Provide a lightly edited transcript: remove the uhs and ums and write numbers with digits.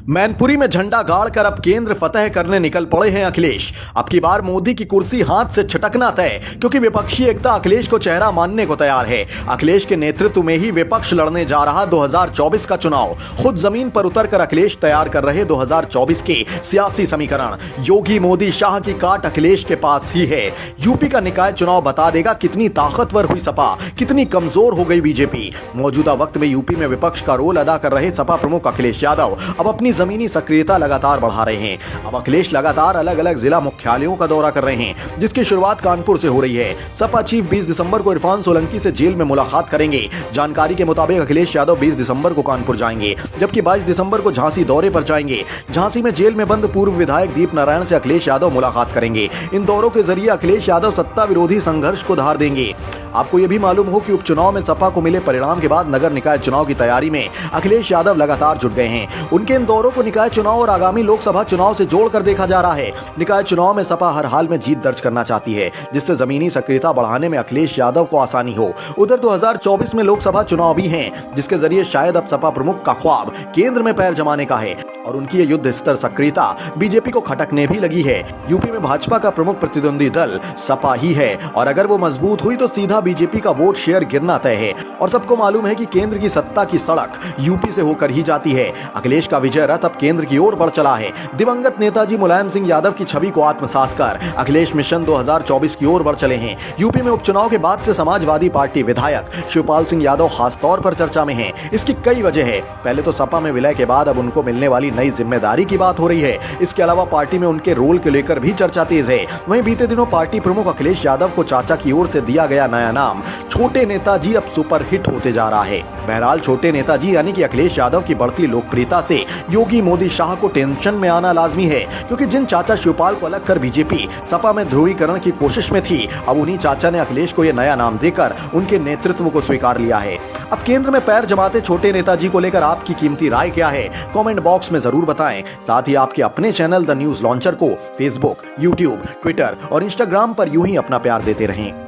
मैनपुरी में झंडा गाड़कर अब केंद्र फतह करने निकल पड़े हैं अखिलेश। अब की बार मोदी की कुर्सी हाथ से छटकना तय, क्योंकि विपक्षी एकता अखिलेश को चेहरा मानने को तैयार है। अखिलेश के नेतृत्व में ही विपक्ष लड़ने जा रहा 2024 का चुनाव। खुद जमीन पर उतरकर अखिलेश तैयार कर रहे 2024 के सियासी समीकरण। योगी मोदी शाह की काट अखिलेश के पास ही है। यूपी का निकाय चुनाव बता देगा कितनी ताकतवर हुई सपा, कितनी कमजोर हो गई बीजेपी। मौजूदा वक्त में यूपी में विपक्ष का रोल अदा कर रहे सपा प्रमुख अखिलेश यादव अब अपनी जमीनी सक्रियता लगातार बढ़ा रहे हैं। अब अखिलेश लगातार अलग अलग जिला मुख्यालयों का दौरा कर रहे हैं, जिसकी शुरुआत कानपुर से हो रही है। सपा चीफ 20 दिसंबर को इरफान सोलंकी से जेल में मुलाकात करेंगे। जानकारी के मुताबिक अखिलेश यादव 20 दिसंबर को कानपुर जाएंगे, जबकि 22 दिसंबर को झांसी दौरे पर जाएंगे। झांसी में जेल में बंद पूर्व विधायक दीप नारायण से अखिलेश यादव मुलाकात करेंगे। इन दौरों के जरिए अखिलेश यादव सत्ता विरोधी संघर्ष को धार देंगे। आपको यह भी मालूम हो कि उपचुनाव में सपा को मिले परिणाम के बाद नगर निकाय चुनाव की तैयारी में अखिलेश यादव लगातार जुट गए हैं। उनके इन दौरों को निकाय चुनाव और आगामी लोकसभा चुनाव से जोड़कर देखा जा रहा है। निकाय चुनाव में सपा हर हाल में जीत दर्ज करना चाहती है, जिससे जमीनी सक्रियता बढ़ाने में अखिलेश यादव को आसानी हो। उधर 2024 में लोकसभा चुनाव भी हैं, जिसके जरिए शायद अब सपा प्रमुख का ख्वाब केंद्र में पैर जमाने का है और उनकी ये युद्ध स्तर सक्रियता बीजेपी को खटकने भी लगी है। यूपी में भाजपा का प्रमुख प्रतिद्वंदी दल सपा ही है और अगर वो मजबूत हुई तो सीधा बीजेपी का वोट शेयर गिरना तय है। और सबको मालूम है कि केंद्र की सत्ता की सड़क यूपी से होकर ही जाती है। अखिलेश का विजय रथ अब केंद्र की ओर बढ़ चला है। दिवंगत नेताजी मुलायम सिंह यादव की छवि को आत्मसात कर अखिलेश मिशन 2024 की ओर बढ़ चले हैं। यूपी में उपचुनाव के बाद से समाजवादी पार्टी विधायक शिवपाल सिंह यादव खास तौर पर चर्चा में हैं। इसकी कई वजह है। पहले तो सपा में विलय के बाद अब उनको मिलने वाली नई जिम्मेदारी की बात हो रही है। इसके अलावा पार्टी में उनके रोल को लेकर भी चर्चा तेज है। वहीं बीते दिनों पार्टी प्रमुख अखिलेश यादव को चाचा की ओर से दिया गया नया नाम छोटे नेताजी अब सुपरहिट होते जा रहा है। बहरहाल छोटे नेताजी यानी कि अखिलेश यादव की बढ़ती लोकप्रियता से योगी मोदी शाह को टेंशन में आना लाजमी है, क्योंकि जिन चाचा शिवपाल को अलग कर बीजेपी सपा में ध्रुवीकरण की कोशिश में थी, अब उन्हीं चाचा ने अखिलेश को यह नया नाम देकर उनके नेतृत्व को स्वीकार लिया है। अब केंद्र में पैर जमाते छोटे नेताजी को लेकर आपकी कीमती राय क्या है, कमेंट बॉक्स में जरूर बताएं। साथ ही आपके अपने चैनल द न्यूज लॉन्चर को फेसबुक, यूट्यूब, ट्विटर और इंस्टाग्राम पर यूं ही अपना प्यार देते रहें।